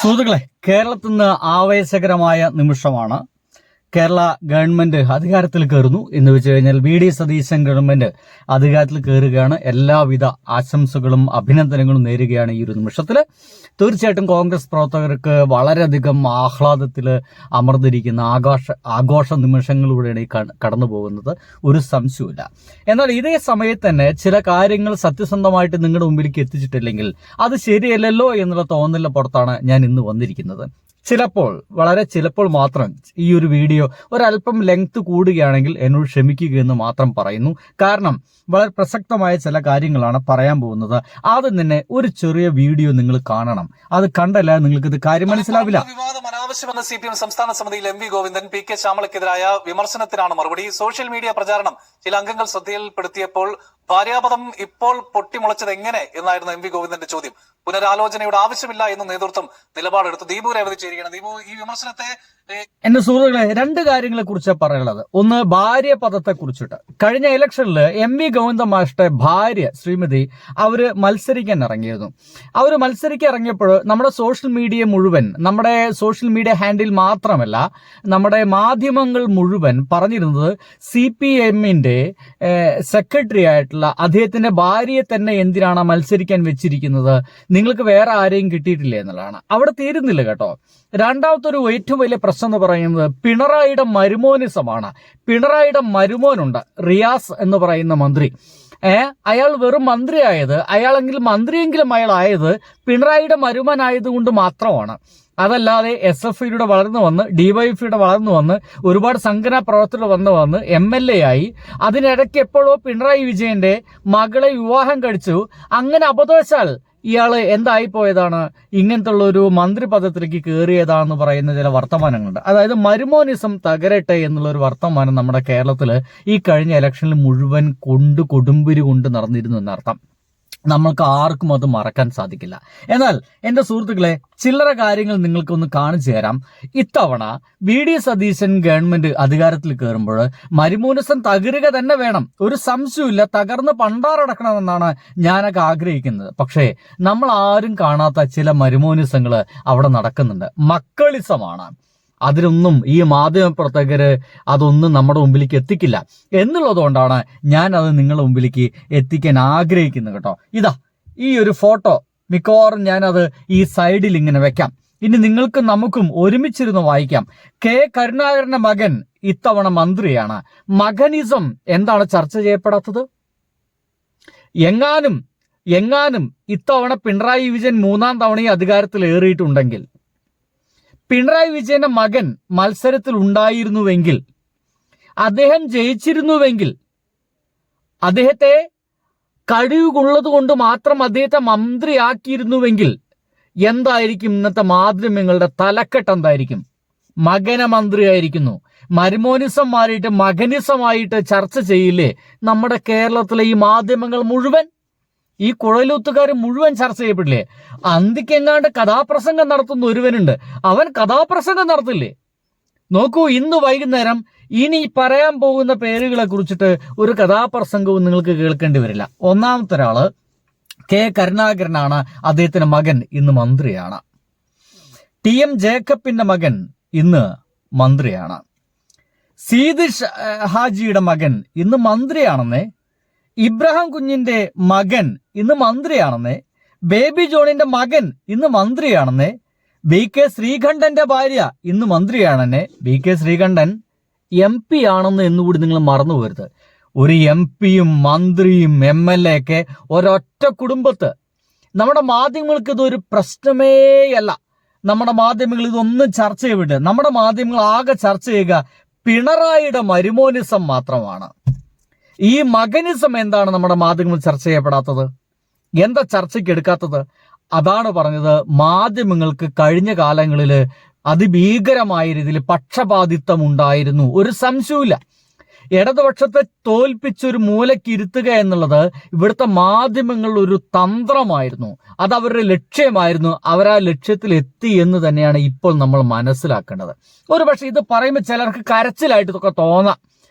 സുഹൃത്തുക്കളെ, കേരളത്തിൽ നിന്ന് ആവേശകരമായ നിമിഷമാണ്. കേരള ഗവൺമെന്റ് അധികാരത്തിൽ കയറുന്നു എന്ന് വെച്ച് കഴിഞ്ഞാൽ വി.ഡി. സതീശൻ ഗവൺമെന്റ് അധികാരത്തിൽ കയറുകയാണ്. എല്ലാവിധ ആശംസകളും അഭിനന്ദനങ്ങളും നേരുകയാണ് ഈ ഒരു നിമിഷത്തിൽ. തീർച്ചയായിട്ടും കോൺഗ്രസ് പ്രവർത്തകർക്ക് വളരെയധികം ആഹ്ലാദത്തിൽ അമർന്നിരിക്കുന്ന ആഘോഷ നിമിഷങ്ങളിലൂടെയാണ് ഈ കടന്നു പോകുന്നത്, ഒരു സംശയമില്ല. എന്നാൽ ഇതേ സമയത്ത് തന്നെ ചില കാര്യങ്ങൾ സത്യസന്ധമായിട്ട് നിങ്ങളുടെ മുമ്പിലേക്ക് എത്തിച്ചിട്ടില്ലെങ്കിൽ അത് ശരിയല്ലല്ലോ എന്നുള്ള തോന്നലിന്റെ പുറത്താണ് ഞാൻ ഇന്ന് വന്നിരിക്കുന്നത്. വളരെ ചിലപ്പോൾ മാത്രം ഈ ഒരു വീഡിയോ ഒരല്പം ലെങ്ത് കൂടുകയാണെങ്കിൽ എന്നോട് ക്ഷമിക്കുക എന്ന് മാത്രം പറയുന്നു. കാരണം വളരെ പ്രസക്തമായ ചില കാര്യങ്ങളാണ് പറയാൻ പോകുന്നത്. ആദ്യം തന്നെ ഒരു ചെറിയ വീഡിയോ നിങ്ങൾ കാണണം. അത് കണ്ടല്ല നിങ്ങൾക്ക് ഇത് കാര്യം മനസ്സിലാവില്ല. വിവാദം അനാവശ്യമെന്ന് CPM സംസ്ഥാന സമിതിയിൽ MV ഗോവിന്ദൻ P.K. ശ്യാമളയ്ക്കെതിരായ വിമർശനത്തിനാണ് മറുപടി. സോഷ്യൽ മീഡിയ പ്രചാരണം ചില അംഗങ്ങൾ ശ്രദ്ധയിൽപ്പെടുത്തിയപ്പോൾ ഭാര്യാപദം ഇപ്പോൾ പൊട്ടിമുളച്ചത് എങ്ങനെ എന്നായിരുന്നു MV ഗോവിന്ദന്റെ ചോദ്യം. പുനരാലോചനയുടെ ആവശ്യമില്ല എന്ന് നേതൃത്വം നിലപാടെടുത്തു. ദീപു രേവതി ചേരുകയാണ്. ദീപു, ഈ വിമർശനത്തെ എന്റെ സുഹൃത്തുക്കളെ, രണ്ട് കാര്യങ്ങളെ കുറിച്ച് പറയാനുള്ളത്. ഒന്ന്, ഭാര്യ പദത്തെ കുറിച്ചിട്ട്. കഴിഞ്ഞ ഇലക്ഷനിൽ MV ഗോവിന്ദ മാഷ്ട ഭാര്യ ശ്രീമതി അവര് മത്സരിക്കാൻ ഇറങ്ങിയിരുന്നു. അവര് മത്സരിക്കാൻ ഇറങ്ങിയപ്പോൾ നമ്മുടെ സോഷ്യൽ മീഡിയ ഹാൻഡിൽ മാത്രമല്ല, നമ്മുടെ മാധ്യമങ്ങൾ മുഴുവൻ പറഞ്ഞിരുന്നത് CPM-ന്റെ സെക്രട്ടറി ആയിട്ടുള്ള അദ്ദേഹത്തിന്റെ ഭാര്യയെ തന്നെ എന്തിനാണ് മത്സരിക്കാൻ വെച്ചിരിക്കുന്നത്, നിങ്ങൾക്ക് വേറെ ആരെയും കിട്ടിയിട്ടില്ല എന്നുള്ളതാണ്. അവിടെ തീരുന്നില്ല കേട്ടോ. രണ്ടാമത്തെ ഒരു ഏറ്റവും വലിയ പ്രശ്നം എന്ന് പറയുന്നത് പിണറായിയുടെ മരുമോനിസമാണ്. പിണറായിയുടെ മരുമോനുണ്ട്, റിയാസ് എന്ന് പറയുന്ന മന്ത്രി. അയാൾ വെറും മന്ത്രിയായത്, മന്ത്രിയെങ്കിലും അയാൾ ആയത് പിണറായിയുടെ മരുമനായതുകൊണ്ട് മാത്രമാണ്. അതല്ലാതെ SFIയുടെ വളർന്നു വന്ന്, DYFIയുടെ വളർന്നു വന്ന്, ഒരുപാട് സംഘടനാ പ്രവർത്തകർ വന്ന് MLA ആയി. അതിനിടയ്ക്ക് എപ്പോഴോ പിണറായി വിജയന്റെ മകളെ വിവാഹം കഴിച്ചു. അങ്ങനെ അബദ്ധവശാൽ ഇയാള് എന്തായിപ്പോയതാണ്, ഇങ്ങനത്തെ ഉള്ള ഒരു മന്ത്രി പദത്തിലേക്ക് കയറിയതാണെന്ന് പറയുന്ന ചില വർത്തമാനങ്ങളുണ്ട്. അതായത് മരുമോനിസം തകരട്ടെ എന്നുള്ള ഒരു വർത്തമാനം നമ്മുടെ കേരളത്തിൽ ഈ കഴിഞ്ഞ ഇലക്ഷനിൽ മുഴുവൻ കൊടുമ്പിരി കൊണ്ട് നടന്നിരുന്നു എന്നർത്ഥം. നമ്മൾക്ക് ആർക്കും അത് മറക്കാൻ സാധിക്കില്ല. എന്നാൽ എന്റെ സുഹൃത്തുക്കളെ, ചില്ലറ കാര്യങ്ങൾ നിങ്ങൾക്കൊന്ന് കാണിച്ചു തരാം. ഇത്തവണ വി.ഡി. സതീശൻ ഗവൺമെന്റ് അധികാരത്തിൽ കയറുമ്പോൾ മരുമോനിസം തകരുക തന്നെ വേണം, ഒരു സംശയമില്ല. തകർന്ന് പണ്ടാറടക്കണമെന്നാണ് ഞാനൊക്കെ ആഗ്രഹിക്കുന്നത്. പക്ഷേ നമ്മൾ ആരും കാണാത്ത ചില മരുമോനിസങ്ങൾ അവിടെ നടക്കുന്നുണ്ട്. മക്കളിസമാണ്. അതിനൊന്നും ഈ മാധ്യമപ്രവർത്തകര് അതൊന്നും നമ്മുടെ മുമ്പിലേക്ക് എത്തിക്കില്ല എന്നുള്ളതുകൊണ്ടാണ് ഞാൻ അത് നിങ്ങളുടെ മുമ്പിലേക്ക് എത്തിക്കാൻ ആഗ്രഹിക്കുന്നത് കേട്ടോ. ഇതാ ഈ ഒരു ഫോട്ടോ മിക്കവാറും ഞാനത് ഈ സൈഡിൽ ഇങ്ങനെ വെക്കാം. ഇനി നിങ്ങൾക്കും നമുക്കും ഒരുമിച്ചിരുന്ന് വായിക്കാം. K. കരുണാകരന്റെ മകൻ ഇത്തവണ മന്ത്രിയാണ്. മകനിസം എന്താണ് ചർച്ച ചെയ്യപ്പെടാത്തത്? എങ്ങാനും ഇത്തവണ പിണറായി വിജയൻ 3-ാം തവണയും അധികാരത്തിൽ ഏറിയിട്ടുണ്ടെങ്കിൽ, പിണറായി വിജയന്റെ മകൻ മത്സരത്തിൽ ഉണ്ടായിരുന്നുവെങ്കിൽ, അദ്ദേഹം ജയിച്ചിരുന്നുവെങ്കിൽ, അദ്ദേഹത്തെ കഴിവുള്ളത് കൊണ്ട് മാത്രം അദ്ദേഹത്തെ മന്ത്രിയാക്കിയിരുന്നുവെങ്കിൽ എന്തായിരിക്കും ഇന്നത്തെ മാധ്യമങ്ങളുടെ തലക്കെട്ട്? എന്തായിരിക്കും? മകന മന്ത്രിയായിരിക്കുന്നു. മരുമോനിസം മാറിയിട്ട് മകനിസമായിട്ട് ചർച്ച ചെയ്യില്ലേ നമ്മുടെ കേരളത്തിലെ ഈ മാധ്യമങ്ങൾ മുഴുവൻ? ഈ കുഴലൂത്തുകാർ മുഴുവൻ ചർച്ച ചെയ്യപ്പെടില്ലേ? അന്തിക്കെങ്ങാണ്ട് കഥാപ്രസംഗം നടത്തുന്ന ഒരുവനുണ്ട്, അവൻ കഥാപ്രസംഗം നടത്തില്ലേ? നോക്കൂ, ഇന്ന് വൈകുന്നേരം ഇനി പറയാൻ പോകുന്ന പേരുകളെ കുറിച്ചിട്ട് ഒരു കഥാപ്രസംഗവും നിങ്ങൾക്ക് കേൾക്കേണ്ടി വരില്ല. ഒന്നാമത്തെ ഒരാള് K. കരുണാകരനാണ്. അദ്ദേഹത്തിന്റെ മകൻ ഇന്ന് മന്ത്രിയാണ്. TM ജേക്കബിന്റെ മകൻ ഇന്ന് മന്ത്രിയാണ്. സീദ് ഹാജിയുടെ മകൻ ഇന്ന് മന്ത്രിയാണെന്നേ. ഇബ്രാഹിം കുഞ്ഞിന്റെ മകൻ ഇന്ന് മന്ത്രിയാണെന്നേ. ബേബി ജോണിന്റെ മകൻ ഇന്ന് മന്ത്രിയാണെന്നേ. VK ശ്രീകണ്ഠന്റെ ഭാര്യ ഇന്ന് മന്ത്രിയാണെന്നേ. VK ശ്രീകണ്ഠൻ MP ആണെന്ന് എന്നുകൂടി നിങ്ങൾ മറന്നു പോകരുത്. ഒരു MP-യും മന്ത്രിയും MLA ഒക്കെ ഒരൊറ്റ കുടുംബത്ത്. നമ്മുടെ മാധ്യമങ്ങൾക്ക് ഇതൊരു പ്രശ്നമേയല്ല. നമ്മുടെ മാധ്യമങ്ങൾ ഇതൊന്നും ചർച്ച ചെയ്യപ്പെട്ട്, നമ്മുടെ മാധ്യമങ്ങൾ ആകെ ചർച്ച ചെയ്യുക പിണറായിയുടെ മരുമോനിസം മാത്രമാണ്. ഈ മകനിസം എന്താണ് നമ്മുടെ മാധ്യമങ്ങൾ ചർച്ച ചെയ്യപ്പെടാത്തത്? എന്താ ചർച്ചയ്ക്ക് എടുക്കാത്തത്? അതാണ് പറഞ്ഞത്, മാധ്യമങ്ങൾക്ക് കഴിഞ്ഞ കാലങ്ങളിൽ അതിഭീകരമായ രീതിയിൽ പക്ഷപാതിത്വം ഉണ്ടായിരുന്നു, ഒരു സംശയവുമില്ല. ഇടതുപക്ഷത്തെ തോൽപ്പിച്ചൊരു മൂലക്കിരുത്തുക എന്നുള്ളത് ഇവിടുത്തെ മാധ്യമങ്ങളുടെ ഒരു തന്ത്രമായിരുന്നു. അത് അവരുടെ ലക്ഷ്യമായിരുന്നു. അവരാ ലക്ഷ്യത്തിൽ എത്തി എന്ന് തന്നെയാണ് ഇപ്പോൾ നമ്മൾ മനസ്സിലാക്കേണ്ടത്. ഒരു പക്ഷെ ഇത് പറയുമ്പോൾ ചിലർക്ക് കരച്ചിലായിട്ട് ഇതൊക്കെ തോന്നാം.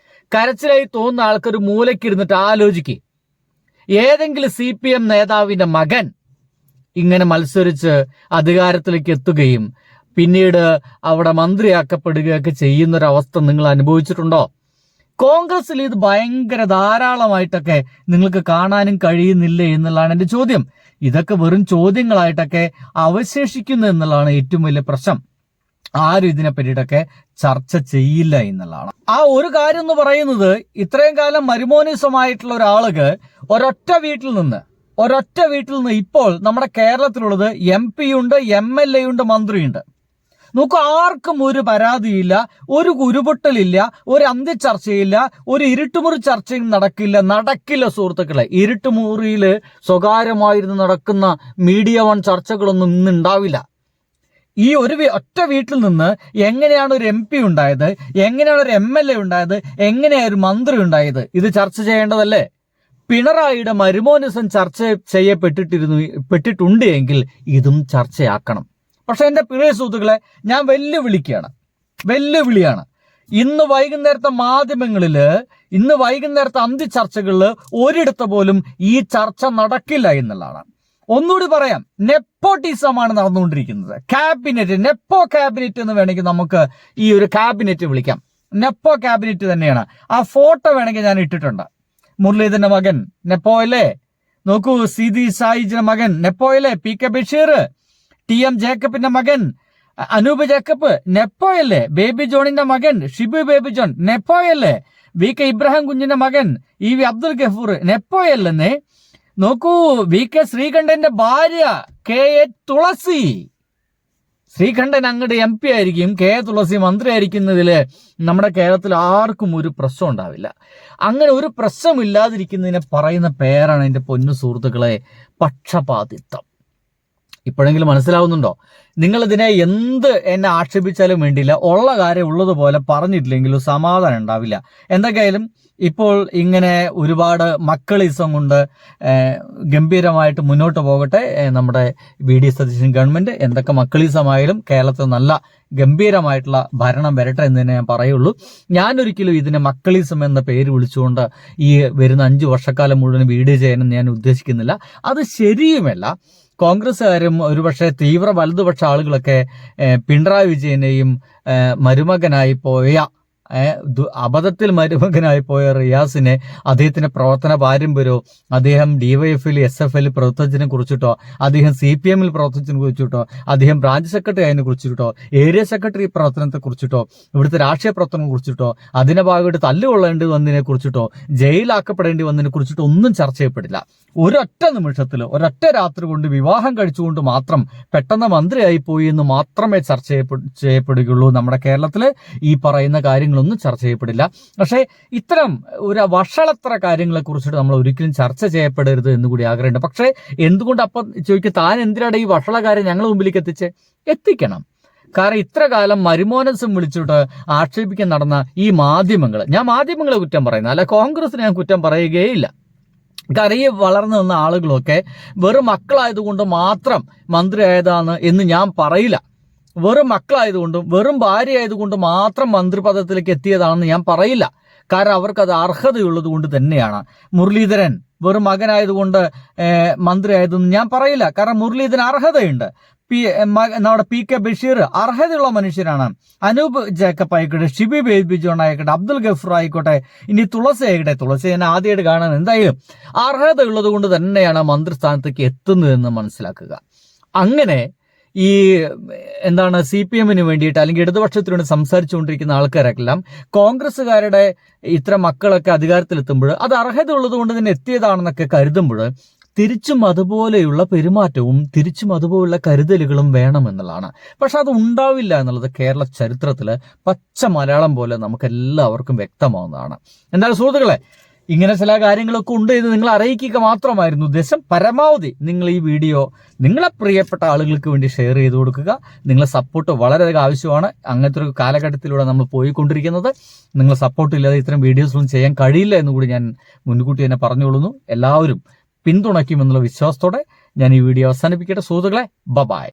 കരച്ചിലായി തോന്നുന്ന ആൾക്കൊരു മൂലക്കിരുന്നിട്ട് ആലോചിക്കുക. ഏതെങ്കിലും CPM നേതാവിന്റെ മകൻ ഇങ്ങനെ മത്സരിച്ച് അധികാരത്തിലേക്ക് എത്തുകയും പിന്നീട് അവിടെ മന്ത്രിയാക്കപ്പെടുകയൊക്കെ ചെയ്യുന്നൊരവസ്ഥ നിങ്ങൾ അനുഭവിച്ചിട്ടുണ്ടോ? കോൺഗ്രസിൽ ഇത് ഭയങ്കര ധാരാളമായിട്ടൊക്കെ നിങ്ങൾക്ക് കാണാനും കഴിയുന്നില്ലേ എന്നുള്ളതാണ് എൻ്റെ ചോദ്യം. ഇതൊക്കെ വെറും ചോദ്യങ്ങളായിട്ടൊക്കെ അവശേഷിക്കുന്നു എന്നുള്ളതാണ് ഏറ്റവും വലിയ പ്രശ്നം. ആരും ഇതിനെ പറ്റിയിട്ടൊക്കെ ചർച്ച ചെയ്യില്ല എന്നുള്ളതാണ്. ആ ഒരു കാര്യം എന്ന് പറയുന്നത്, ഇത്രയും കാലം മരുമോനിസമായിട്ടുള്ള ഒരാൾക്ക് ഒരൊറ്റ വീട്ടിൽ നിന്ന് ഇപ്പോൾ നമ്മുടെ കേരളത്തിലുള്ളത് MP ഉണ്ട്, MLA ഉണ്ട്, മന്ത്രിയുണ്ട്. നോക്കൂ, ആർക്കും ഒരു പരാതിയില്ല, ഒരു കുരുപൊട്ടലില്ല, ഒരു അന്ത്യചർച്ചയില്ല, ഒരു ഇരുട്ടുമുറി ചർച്ചയും നടക്കില്ല സുഹൃത്തുക്കളെ. ഇരുട്ടുമുറിയിൽ സ്വകാര്യമായിരുന്നു നടക്കുന്ന മീഡിയ 1 ചർച്ചകളൊന്നും ഇന്ന് ഉണ്ടാവില്ല. ഈ ഒറ്റ വീട്ടിൽ നിന്ന് എങ്ങനെയാണ് ഒരു MP ഉണ്ടായത്, എങ്ങനെയാണ് ഒരു MLA ഉണ്ടായത്, എങ്ങനെയാണ് ഒരു മന്ത്രി ഉണ്ടായത്, ഇത് ചർച്ച ചെയ്യേണ്ടതല്ലേ? പിണറായിയുടെ മരുമോനിസം ചർച്ച ചെയ്യപ്പെട്ടിട്ടുണ്ട് എങ്കിൽ ഇതും ചർച്ചയാക്കണം. പക്ഷെ എൻ്റെ പ്രിയ സുഹൃത്തുക്കളെ, ഞാൻ വെല്ലുവിളിയാണ്. ഇന്ന് വൈകുന്നേരത്തെ അന്ത്യചർച്ചകളിൽ ഒരിടത്ത് പോലും ഈ ചർച്ച നടക്കില്ല എന്നുള്ളതാണ്. ഒന്നുകൂടി പറയാം, നെപ്പോട്ടിസമാണ് നടന്നുകൊണ്ടിരിക്കുന്നത്. നെപ്പോ ക്യാബിനറ്റ് എന്ന് വേണമെങ്കിൽ നമുക്ക് ഈ ഒരു ക്യാബിനറ്റ് വിളിക്കാം. നെപ്പോ ക്യാബിനറ്റ് തന്നെയാണ്. ആ ഫോട്ടോ വേണമെങ്കിൽ ഞാൻ ഇട്ടിട്ടുണ്ട്. മുരളീധരന്റെ മകൻ നെപ്പോ അല്ലേ? നോക്കൂ, സിദി സായിജിന്റെ മകൻ നെപ്പോ അല്ലേ? PK ബഷീർ, TM ജേക്കബിന്റെ മകൻ അനൂപ് ജേക്കബ് നെപ്പോ അല്ലേ? ബേബി ജോണിന്റെ മകൻ ഷിബു ബേബി ജോൺ നെപ്പോ അല്ലേ? VK ഇബ്രാഹിം കുഞ്ഞിന്റെ മകൻ EV അബ്ദുൽ ഗഫൂർ നെപ്പോ അല്ലെന്നേ? നോക്കൂ, VK ശ്രീകണ്ഠന്റെ ഭാര്യ KA തുളസി. ശ്രീകണ്ഠൻ അങ്ങോട്ട് MP ആയിരിക്കും, KA തുളസി മന്ത്രി ആയിരിക്കുന്നതില് നമ്മുടെ കേരളത്തിൽ ആർക്കും ഒരു പ്രശ്നം ഉണ്ടാവില്ല. അങ്ങനെ ഒരു പ്രശ്നമില്ലാതിരിക്കുന്നതിനെ പറയുന്ന പേരാണ് എൻ്റെ പൊന്നു സുഹൃത്തുക്കളെ പക്ഷപാതിത്വം. ഇപ്പോഴെങ്കിലും മനസ്സിലാവുന്നുണ്ടോ? നിങ്ങളിതിനെ എന്നെ ആക്ഷേപിച്ചാലും വേണ്ടിയില്ല, ഉള്ള കാര്യം ഉള്ളതുപോലെ പറഞ്ഞിട്ടില്ലെങ്കിലും സമാധാനം ഉണ്ടാവില്ല. എന്തൊക്കെയായാലും ഇപ്പോൾ ഇങ്ങനെ ഒരുപാട് മക്കളിസം കൊണ്ട് ഗംഭീരമായിട്ട് മുന്നോട്ട് പോകട്ടെ നമ്മുടെ VD സതീശൻ ഗവൺമെന്റ്. എന്തൊക്കെ മക്കളിസമായാലും കേരളത്തിൽ നല്ല ഗംഭീരമായിട്ടുള്ള ഭരണം വരട്ടെ എന്ന് തന്നെ ഞാൻ പറയുള്ളൂ. ഞാനൊരിക്കലും ഇതിനെ മക്കളിസം എന്ന പേര് വിളിച്ചുകൊണ്ട് ഈ വരുന്ന 5 വർഷക്കാലം മുഴുവൻ വീഡിയോ ചെയ്യാനെന്ന് ഞാൻ ഉദ്ദേശിക്കുന്നില്ല. അത് ശരിയുമല്ല. കോൺഗ്രസ്സുകാരും ഒരുപക്ഷെ തീവ്ര വലതുപക്ഷ ആളുകളൊക്കെ പിണറായി വിജയനെയും മരുമകനായി പോയ അബദ്ധത്തിൽ മരുമകനായി പോയ റിയാസിനെ, അദ്ദേഹത്തിന്റെ പ്രവർത്തന പാരമ്പര്യമോ, അദ്ദേഹം DYFൽ SFൽ പ്രവർത്തിച്ചതിനെ കുറിച്ചിട്ടോ, അദ്ദേഹം CPMൽ പ്രവർത്തിച്ചതിനെ കുറിച്ചിട്ടോ, അദ്ദേഹം ബ്രാഞ്ച് സെക്രട്ടറി ആയതിനെ കുറിച്ചിട്ടോ, ഏരിയ സെക്രട്ടറി പ്രവർത്തനത്തെ കുറിച്ചിട്ടോ, ഇവിടുത്തെ രാഷ്ട്രീയ പ്രവർത്തനം കുറിച്ചിട്ടോ, അതിന്റെ ഭാഗമായിട്ട് തല്ലുകൊള്ളേണ്ടി വന്നതിനെ കുറിച്ചിട്ടോ, ജയിലാക്കപ്പെടേണ്ടി വന്നതിനെ കുറിച്ചിട്ടോ ഒന്നും ചർച്ച ചെയ്യപ്പെടില്ല. ഒരൊറ്റ നിമിഷത്തിൽ, ഒരൊറ്റ രാത്രി കൊണ്ട്, വിവാഹം കഴിച്ചുകൊണ്ട് മാത്രം പെട്ടെന്ന് മന്ത്രിയായി പോയി എന്ന് മാത്രമേ ചർച്ച ചെയ്യപ്പെടുകയുള്ളൂ. നമ്മുടെ കേരളത്തിൽ ഈ പറയുന്ന കാര്യങ്ങളൊന്നും ചർച്ച ചെയ്യപ്പെടില്ല. പക്ഷേ ഇത്തരം ഒരു വഷളത്ര കാര്യങ്ങളെ കുറിച്ചിട്ട് നമ്മൾ ഒരിക്കലും ചർച്ച ചെയ്യപ്പെടരുത് എന്നുകൂടി ആഗ്രഹമുണ്ട്. പക്ഷേ എന്തുകൊണ്ട് അപ്പം ചോദിക്കുക, താൻ എന്തിനാണ് ഈ വഷളകാര്യം ഞങ്ങളുടെ മുമ്പിലേക്ക് എത്തിക്കണം? കാരണം ഇത്ര കാലം മരുമോനസം വിളിച്ചിട്ട് ആക്ഷേപിക്കാൻ നടന്ന ഈ മാധ്യമങ്ങൾ, ഞാൻ മാധ്യമങ്ങളെ കുറ്റം പറയുന്നത് അല്ല, കോൺഗ്രസിനെ ഞാൻ കുറ്റം പറയുകയില്ല. കാരണം ഈ വളർന്നു വന്ന ആളുകളൊക്കെ വെറും മക്കളായതുകൊണ്ട് മാത്രം മന്ത്രിയായതാണ് എന്ന് ഞാൻ പറയില്ല. വെറും മക്കളായതുകൊണ്ടും വെറും ഭാര്യ ആയതുകൊണ്ട് മാത്രം മന്ത്രിപദത്തിലേക്ക് എത്തിയതാണെന്ന് ഞാൻ പറയില്ല. കാരണം അവർക്കത് അർഹതയുള്ളത് കൊണ്ട് തന്നെയാണ്. മുരളീധരൻ വെറും മകനായതുകൊണ്ട് മന്ത്രിയായതെന്ന് ഞാൻ പറയില്ല. കാരണം മുരളീധരൻ അർഹതയുണ്ട്. നമ്മുടെ PK ബഷീർ അർഹതയുള്ള മനുഷ്യരാണ്. അനൂപ് ജേക്കബ് ആയിക്കോട്ടെ, ഷിബി ബേബി ജോൺ ആയിക്കോട്ടെ, അബ്ദുൽ ഗഫൂർ ആയിക്കോട്ടെ, ഇനി തുളസി ആയിക്കോട്ടെ, തുളസി ഞാൻ ആദ്യമായിട്ട് കാണാൻ എന്തായാലും അർഹതയുള്ളത് കൊണ്ട് തന്നെയാണ് മന്ത്രിസ്ഥാനത്തേക്ക് എത്തുന്നതെന്ന് മനസ്സിലാക്കുക. അങ്ങനെ ഈ CPMന് വേണ്ടിയിട്ട് അല്ലെങ്കിൽ ഇടതുപക്ഷത്തിന് വേണ്ടി സംസാരിച്ചുകൊണ്ടിരിക്കുന്ന ആൾക്കാരെല്ലാം കോൺഗ്രസ്സുകാരുടെ ഇത്തരം മക്കളൊക്കെ അധികാരത്തിലെത്തുമ്പോൾ അത് അർഹത ഉള്ളത് കൊണ്ട് തന്നെ എത്തിയതാണെന്നൊക്കെ കരുതുമ്പോൾ തിരിച്ചും അതുപോലെയുള്ള പെരുമാറ്റവും തിരിച്ചും അതുപോലുള്ള കരുതലുകളും വേണമെന്നുള്ളതാണ്. പക്ഷെ അത് ഉണ്ടാവില്ല എന്നുള്ളത് കേരള ചരിത്രത്തിൽ പച്ച മലയാളം പോലെ നമുക്ക് എല്ലാവർക്കും വ്യക്തമാവുന്നതാണ്. എന്നാൽ സുഹൃത്തുക്കളെ, ഇങ്ങനെ ചില കാര്യങ്ങളൊക്കെ ഉണ്ട് എന്ന് നിങ്ങൾ അറിയിക്കുക മാത്രമായിരുന്നു ഉദ്ദേശം. പരമാവധി നിങ്ങൾ ഈ വീഡിയോ നിങ്ങളെ പ്രിയപ്പെട്ട ആളുകൾക്ക് വേണ്ടി ഷെയർ ചെയ്ത് കൊടുക്കുക. നിങ്ങളെ സപ്പോർട്ട് വളരെയധികം ആവശ്യമാണ്. അങ്ങനത്തെ ഒരു കാലഘട്ടത്തിലൂടെ നമ്മൾ പോയിക്കൊണ്ടിരിക്കുന്നത്. നിങ്ങളെ സപ്പോർട്ട് ഇല്ലാതെ ഇത്തരം വീഡിയോസൊന്നും ചെയ്യാൻ കഴിയില്ല എന്നുകൂടി ഞാൻ മുൻകൂട്ടി തന്നെ പറഞ്ഞുകൊള്ളുന്നു. എല്ലാവരും പിന്തുണയ്ക്കുമെന്നുള്ള വിശ്വാസത്തോടെ ഞാൻ ഈ വീഡിയോ അവസാനിപ്പിക്കട്ടെ. സുഹൃത്തുക്കളെ, ബൈ.